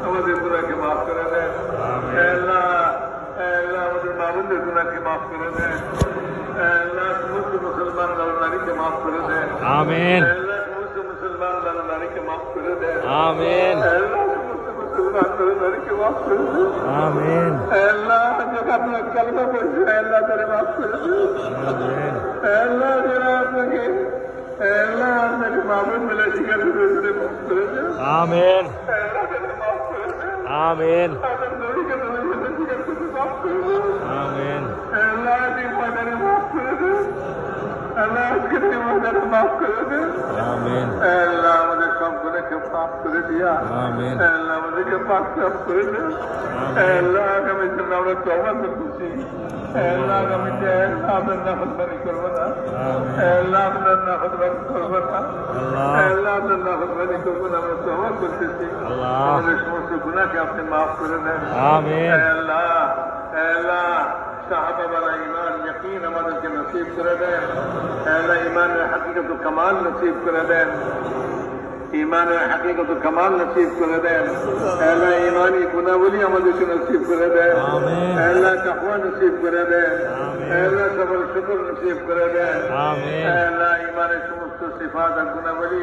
আমাদের গুনাহকে মাফ করে দেন আল্লাহ। আল্লাহ আমাদের মা-বোনদের গুনাহকে মাফ করে দেন আল্লাহ। সমস্ত মুসলমান নারীকে মাফ করে দেন আমিন। আল্লাহ সমস্ত মুসলমান নারীকে মাফ করে দেন আমিন। আল্লাহ সমস্ত মুসলমান নারীকে মাফ করে দেন আমিন। আল্লাহ যারা আপনার কালিমা পড়ছে আল্লাহ তারা মাফ করে দেন আমিন। আল্লাহ যারা আপনাকে আল্লাহ আপনাকে মা-বোন মিলে স্বীকার করে মাফ করে দেন আমিন। আমিন আমিন। আল্লাহ ময়দানে মাফ করে দেন আল্লাহ আজকে মাফ করে দেন আমিন। আল্লাহ আমাদের সব গুনাহকে মাফ করে দিয়া আমিন। আল্লাহ আমাদেরকে পাক সাফ করে দেন আল্লাহ। আগামীর জন্য আমরা তওবা করতেছি আল্লাহ। আগামীতে আপনার নাফরমানি করবো না আল্লাহ। আপনার নাফরমানি করবো না আল্লাহ। আপনার নাফরমানি করবো না। আমরা তওবা করতেছি আমাদের সমস্ত গুনাহকে আপনি মাফ করে দেন আমিন। আল্লাহ আল্লাহ সাহাবা वाला ईमान यकीन আমাদেরকে নসিব করে দেন আল্লাহ। ঈমানের হাকিকত কামাল নসিব করে দেন ঈমানের হাকিকত কামাল নসিব করে দেন আল্লাহ। ঈমানি গুণাবলী আমাদেরকে নসিব করে দেন আল্লাহ। তাকওয়া নসিব করে দেন আল্লাহ। সবর শুকর নসিব করে দেন আল্লাহ। ঈমানের সমস্ত সিফাত আর গুণাবলী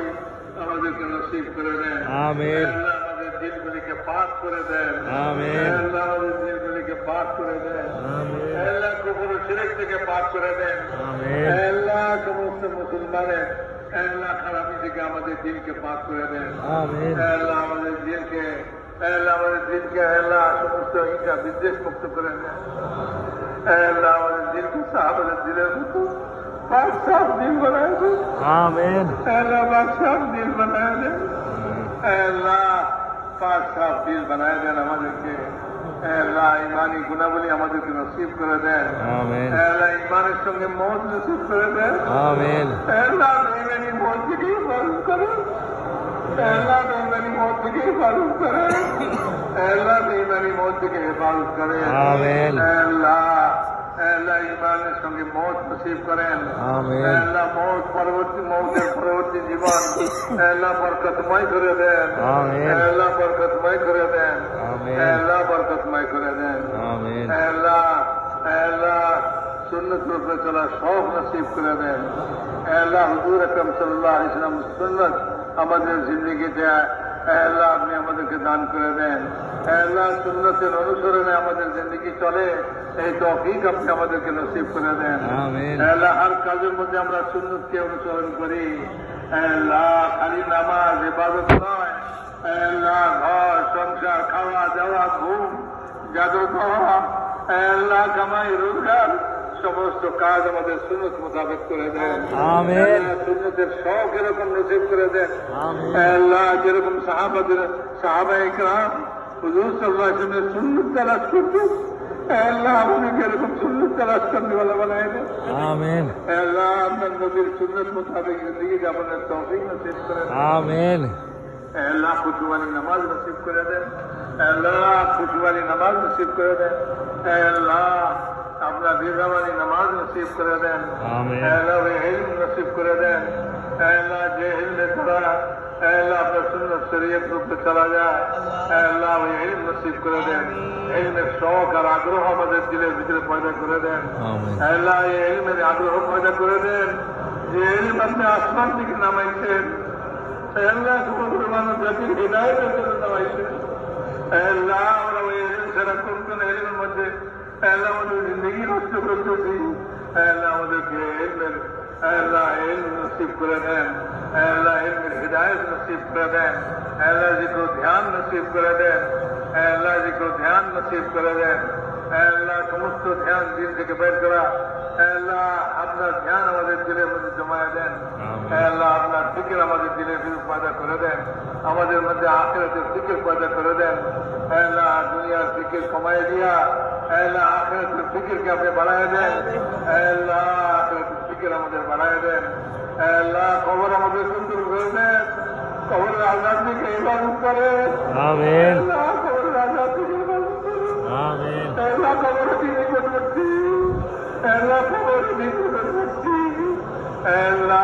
আমাদেরকে নসিব করে দেন আমিন। আল্লাহ আমাদের দিলগুলিকে পাক করে দেন আমিন। আল্লাহ আমাদের দিলগুলিকে পাক করে দেন আমিন। আল্লাহ কুফর ও শিরক থেকে পাক করে দেন আমিন। আল্লাহ সমস্ত মুসলমানের আল্লাহ খারাপি থেকে আমাদের দিলকে পাক করে দেন আমিন। আল্লাহ আমাদের দিলকে আল্লাহ সমস্ত হিংসা বিদ্বেষ মুক্ত করে দেন আল্লাহ। আমাদের দিলকে সাহাবাদের দিলের মতো पाक साफ दिल बनाए दे आमीन। अल्लाह पाक साफ दिल बनाए दे अल्लाह। पाक साफ दिल बनाए देन আমাদেরকে আল্লাহ। ঈমানি গুণাবলী আমাদেরকে নসিব করে দেন আমিন। আল্লাহ ঈমানের সঙ্গে মওত নসিব করে দেন আমিন। আল্লাহ বেঈমানি মওত থেকে হিফাজত করেন আল্লাহ। বেঈমানি মওত থেকে হিফাজত করেন আল্লাহ। বেঈমানি মওত থেকে হিফাজত করেন আমিন। আল্লাহ আল্লাহ ঈমানের সঙ্গে মওত নসিব করেন আমিন। আল্লাহ মওতের পরবর্তী জীবন আল্লাহ বরকতময় করে দেন আমিন। আল্লাহ বরকতময় করে দেন আমিন। আল্লাহ বরকতময় করে দেন আমিন। আল্লাহ আল্লাহ সুন্নতের উপরে চলা সব নসিব করে দেন আল্লাহ। হুজুর আকরাম সাল্লাল্লাহু আলাইহি ওয়াসাল্লাম সুন্নাত আমাদের জিন্দেগিতে আল্লাহ আপনি আমাদেরকে দান করে দেন আল্লাহ। সুন্নতের অনুসরণে আমাদের জিন্দেগি চলে এই তৌফিক আপনি আমাদেরকে নসিব করে দেন আমিন। আল্লাহ হর কাজের মধ্যে আমরা সুন্নতকে অনুসরণ করি আল্লাহ। খালি নামাজ ইবাদত নয় আল্লাহ। ঘর সংসার খাওয়া দাওয়া ঘুম জাদু খাওয়া আল্লাহ কামাই রোজগার সমস্ত কাজ আমাদের সুন্নত মোতাবেক করে দেন আমিন। সুন্নতের শখ এরকম নসিব করে দেন আল্লাহ। যেরকম সাহাবায়ে কেরাম হুজুর সাল্লাল্লাহু আলাইহি ওয়াসাল্লামের সুন্নত তালাশ করতেন আল্লাহ আমাদেরকে এরকম সুন্নত তালাশ করতে বানায় দেন আমিন। আল্লাহ আপনার নবীর সুন্নত মোতাবেক জিন্দেগি যাপনের তৌফিক নসিব করে দেন আমিন। আল্লাহ খুশবানি নামাজ নসিব করে দেন আল্লাহ। খুশবানি নামাজ নসিব করে দেন আল্লাহ। আপনার দীর্ঘাবানি নামাজ নসিব করে দেন আল্লাহ। ইলম নসিব করে দেন আল্লাহ। যে ইলমের দ্বারা আল্লাহ আপনার সুন্নত শরীয়ত রূপে চলা যায় আল্লাহ ওই ইলম নসিব করে দেন। ইলমের শখ আর আগ্রহ আমাদের দিলের ভিতরে পয়দা করে দেন আল্লাহ। এই ইলমের আগ্রহ পয়দা করে দেন যে ইলম আপনি আসমান থেকে নামাইছেন আল্লাহ। সমস্ত মানুষ জাতির হিদায়াতের জন্য নামাইছেন আল্লাহ। আমরা ওই ইলম ছাড়া কোন কোন ইলমের মধ্যে আল্লাহ আমাদের জিন্দগি নষ্ট করতেছি আল্লাহ। আমাদেরকে ইলমের আল্লাহ ইলম নসিব করে দেন আল্লাহ। ইলমের হিদায়াত নসিব করে দেন আল্লাহ। জিক্র ধ্যান নসিব করে দেন আল্লাহ। জিক্র ধ্যান নসিব করে দেন আল্লাহ। সমস্ত ধ্যান দিল থেকে বের করা আল্লাহ। আপনার ধ্যান আমাদের দিলের মধ্যে জমায়ে দেন আল্লাহ। আপনার ফিকির আমাদের দিলের ভিতরে পয়দা করে দেন আমাদের মধ্যে আখিরাতের ফিকির পয়দা করে দেন আল্লাহ। দুনিয়ার ফিকির কমায় দিয়া আল্লাহ আখিরাতের ফিকিরকে আপনি বাড়ায় দেন আল্লাহ। আখিরাতের ফিকির আমাদের বাড়ায় দেন আল্লাহ। কবর আমাদের সুন্দর করে দেন কবরের আযাব থেকে ইবাদত করে আমিন। আল্লাহ কবরের আযাব থেকে ইবাদত করে আমিন। আল্লাহ কবরের দিকে করছি আল্লাহ কবরের দিকে করছি আল্লাহ।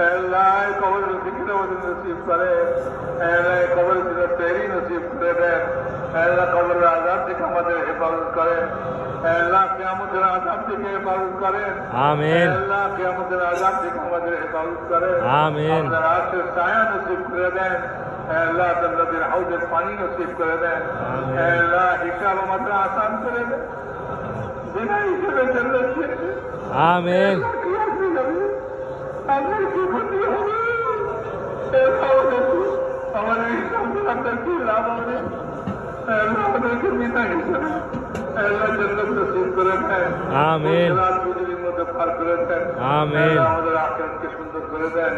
আল্লাহ কবরের জিকির আমাদের নসিব করে, আল্লাহ কবরের দিনের তৈরি নসিব করে দেন, আল্লাহ কবরের আযাব থেকে আমাদের হেফাজত করেন, আল্লাহ কিয়ামতের আযাব থেকে হেফাজত করেন, আমিন। আল্লাহ কিয়ামতের আযাব থেকে আমাদের হেফাজত করেন, আমিন। আপনার আরশের ছায়া নসিব করে দেন, আল্লাহ জান্নাতের হাউজের পানি নসিব করে দেন, আল্লাহ হিসাব আমাদের আসান করে দেন, বিনা হিসেবে জান্নাত দিয়ে দেন, আমিন। আপনার কি ক্ষতি হবে আমাদের হিসাব আপনার কি লাভ হবে, আমাদেরকে বিনা হিসেবে আল্লাহ জান্নাত নসিব করে দেন, আমিন। রাত বিজলির মধ্যে পার করে দেন, আমিন। আমাদের আখিরাতকে সুন্দর করে দেন,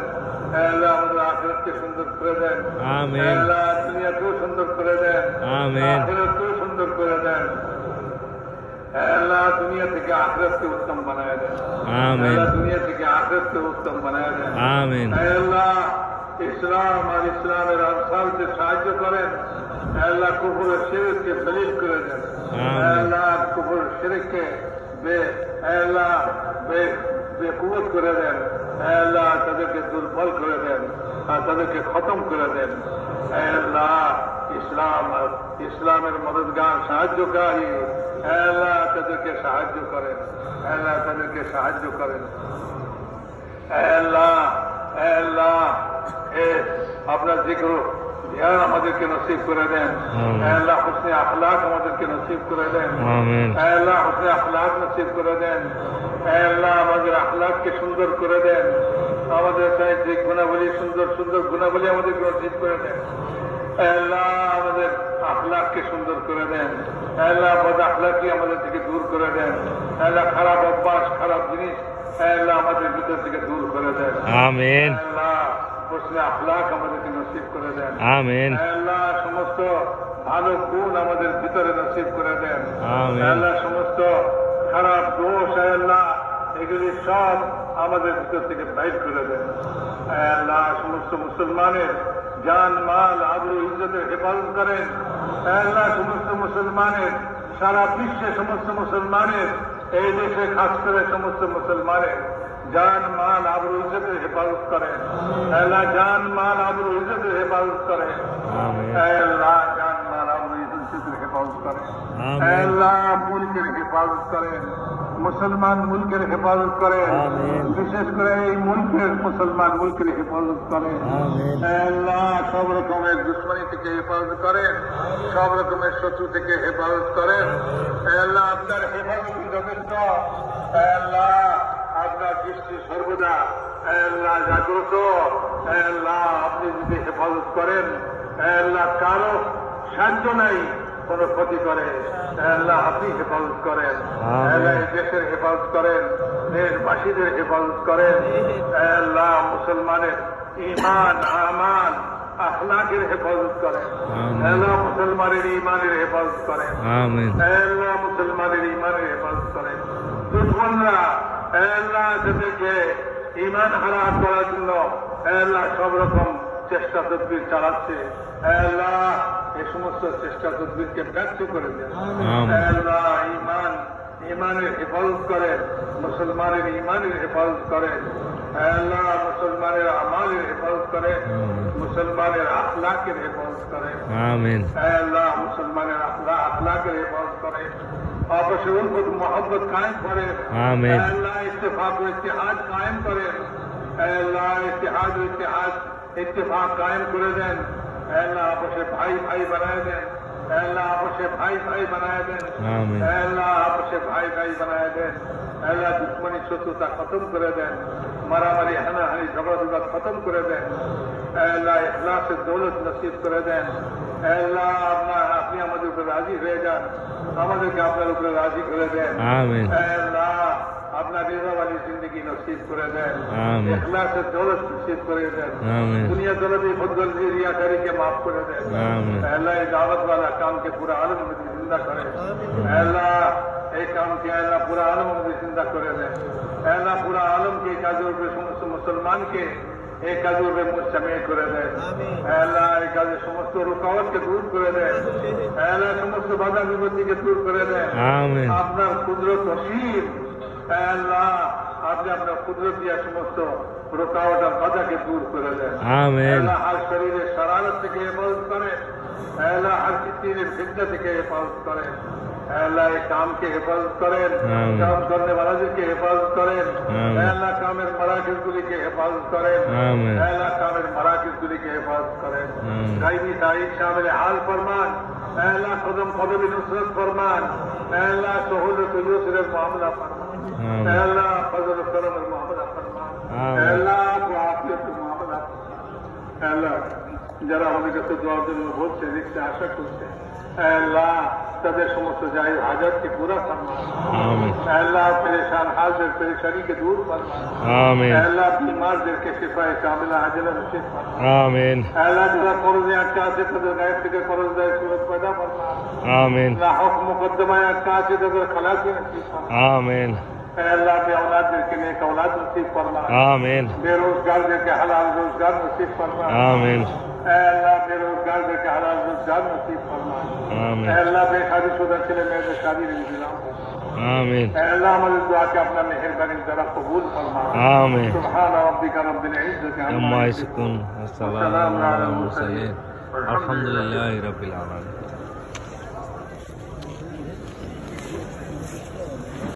আল্লাহ আমাদের আখিরাতকে সুন্দর করে দেন, আমিন। আল্লাহ দুনিয়াকেও সুন্দর করে দেন, আমিন। আখিরাতকেও সুন্দর করে দেন, আল্লাহ দুনিয়া থেকে আখিরাতকে উত্তম বানায় দেন, আমিন। আল্লাহ দুনিয়া থেকে আখিরাতকে উত্তম বানায় দেন, আমিন। আল্লাহ ইসলাম আর ইসলামের আনসারকে সাহায্য করেন, আল্লাহ কুফর শিরককে দলিল করে দেন, আল্লাহ কুফর শিরককে বেকুবত করে দেন, আল্লাহ তাদেরকে দুর্বল করে দেন আর তাদেরকে খতম করে দেন, আল্লাহ ইসলামের মদদগার সাহায্যকারী আল্লাহ তাদেরকে সাহায্য করেন, আল্লাহ তাদেরকে সাহায্য করেন, আল্লাহ আল্লাহ আপনার জিক্র ধ্যান আমাদেরকে নসিব করে দেন, আল্লাহ হুসনে আখলাক আমাদেরকে নসিব করে দেন, আল্লাহ হুসনে আখলাক নসিব করে দেন, আল্লাহ আমাদের আখলাককে সুন্দর করে দেন, আমাদের যে গুণাবলী সুন্দর সুন্দর গুণাবলী আমাদেরকে নসিব করে দেন, আল্লাহ আমাদের আখলাককে সুন্দর করে দেন, আল্লাহ বদ আখলাকি আমাদের থেকে দূর করে দেন, আল্লাহ খারাপ অভ্যাস খারাপ জিনিস আল্লাহ আমাদের ভিতর থেকে দূর করে দেন, আমিন। আল্লাহ হুসনে আখলাক আমাদেরকে নসিব করে দেন, আমিন। আল্লাহ সমস্ত ভালো গুণ আমাদের ভিতরে নসিব করে দেন, আমিন। আল্লাহ সমস্ত খারাপ দোষ আল্লাহ এগুলি সব আমাদের ভিতর থেকে বাইর করে দেন, আল্লাহ সমস্ত মুসলমানের জান মাল আবরু ইজ্জতের হেফাজত করেন, আল্লাহ সমস্ত মুসলমানের সারা বিশ্বে সমস্ত মুসলমানের এই দেশে খাস করে সমস্ত মুসলমানের জান মাল আবরু ইজ্জতের হেফাজত করেন, আল্লাহ জান মাল আবরু ইজ্জতের হেফাজত করেন, আল্লাহ জান মাল আবরু ইজ্জতের হেফাজত করেন, আল্লাহ মুলকের হেফাজত করেন, মুসলমান মুলকের হেফাজত করেন, বিশেষ করে এই মুলকের মুসলমান মুলকের হেফাজত করেন, আল্লাহ সব রকমের দুশ্মনী থেকে হেফাজত করেন, সব রকমের শত্রু থেকে হেফাজত করেন, আল্লাহ আপনার হেফাজত যথেষ্ট, আল্লাহ আপনার দৃষ্টি সর্বদা আল্লাহ জাগ্রত, আল্লাহ আপনি যদি হেফাজত করেন আল্লাহ কারো সাহায্য নাই কোন ক্ষতি করে, আল্লাহ আপনি হেফাজত করেন, আল্লাহ দেশের হেফাজত করেন, দেশবাসীদের হেফাজত করেন, আল্লাহ মুসলমানের ঈমান আমান আখলাকের হেফাজত করেন, আল্লাহ মুসলমানের ঈমানের হেফাজত করেন, আল্লাহ মুসলমানের ঈমানের হেফাজত করেন, দুশ্মনরা আল্লাহ যাদেরকে ঈমান হারাম করার জন্য আল্লাহ সব রকম চেষ্টা তদবির চালাচ্ছে, আল্লাহ এই সমস্ত চেষ্টা তদবিরকে ব্যর্থ করে দেন, আল্লাহ ঈমানের হেফাজত করেন, মুসলমানের ঈমানের হেফাজত করেন, আল্লাহ মুসলমানের আমালের হেফাজত করেন, মুসলমানের আখলাকের হেফাজত করেন, আমিন। আল্লাহ মুসলমানের আখলাকের হেফাজত করেন, आपसे उनको मोहब्बत कायम करें, अल्लाह इत्तेफाक व इत्तेहाद कायम करें, अल्लाह इत्तेफाक कायम करे दें, अल्लाह आपसे भाई भाई बनाए दें, अल्लाह आपसे भाई भाई बनाए दें, अल्लाह आपसे भाई भाई बनाए दें, अल्लाह दुश्मनी शत्रुता खत्म करे दें, मारामारी हानाहानी झगड़ा झगड़ा खत्म करे दें, अल्लाह इखलास से दौलत नसीब करे दें, अल्लाह अपनी আমাদের উপর রাজি হয়ে যান, আমাদেরকে আপনার উপরে রাজি করে দেন, আল্লাহ আপনার রিজাওয়ালি জিন্দগি নসিব করে দেন, ইখলাসের দৌলত নসিব করে দেন, दुनिया दौलती फजल रियाकारी के माफ করে দেন, আল্লাহ এই দাওয়াত वाला काम के पूरा आलम में जिंदा करें, अल्लाह এই काम के अल्लाह पूरा आलम में जिंदा করে দেন, अल्लाह पूरा आलम के काजों पे समस्त मुसलमान के एक काजों पे मुजतमे করে দেন, अल्लाह এই কাজে সমস্ত রুকাওয়াতকে দূর করে দেন, अल्लाह সমস্ত বাধা বিপত্তিকে দূর করে দেন, আপনার কুদরত অসীম, अल्लाह আপনি আপনার কুদরতিয়া সমস্ত রুকাওয়াত আর বাধাকে দূর করে দেন। আমিন। আল্লাহ হর শরীরের শরারত থেকে হেফাজত করেন। আল্লাহ হর কিসির ফিতনা থেকে হেফাজত করেন। আল্লাহ এই কামকে হেফাজত করেন, কাম করনে ওয়ালাদেরকে হেফাজত করেন। আল্লাহ কামের মারাকিজগুলিকে হেফাজত করেন। আল্লাহ কামের মারাকিজগুলিকে হেফাজত করেন। গাইবি তাইব শামিল হাল ফরমান। আল্লাহ কদম কদমে নুসরত ফরমান। আল্লাহ সহুলত ইউসরের মামলা ফরমান। আল্লাহ ফজল করমের মামলা ফরমান। আল্লাহ আফিয়তের মামলা ফরমান। আল্লাহ যারা আমাদের কাছে দোয়ার জন্য বলছে, দেখতে আশা করছে, আল্লাহ তাদের সমস্ত যাই হাজারকে পুরা ফরমান। আল্লাহ পরেশান হালদের পরেশানিকে দূর ফরমান। আল্লাহ बीमारদেরকে শিফায়ে কামিলা আজলা নসিব ফরমান। আমিন। আল্লাহ যারা কর্জে আটকে আছে তাদের গায়েব থেকে কর্জ দেয় সুরত পয়দা ফরমান। আমিন। আল্লাহ হুকম মুকদ্দমায় আটকে আছে তাদের খালাসি নসিব ফরমান। আমিন। अल्लाह बे औलादদেরকে নেক औलाद नसीब फरमा। आमीन। बेरोजगारদেরকে হালাল রোজগার नसीब फरमा। आमीन। अल्लाह बेरोजगारদেরকে হালাল রোজগার नसीब फरमा। आमीन। अल्लाह बेशादीशुदा ছেলে মেয়েদের শাদীর इंतजाम फरमा। आमीन। अल्लाह हमारी दुआ के अपना मेहरबानी जरा कबूल फरमा। आमीन। सुभान रब्बिक रब्बिल इज्जति अम्मा यसिफून व सलामुन अलल मुरसलीन। अल्हम्दुलिल्लाहि रब्बिल आलमीन।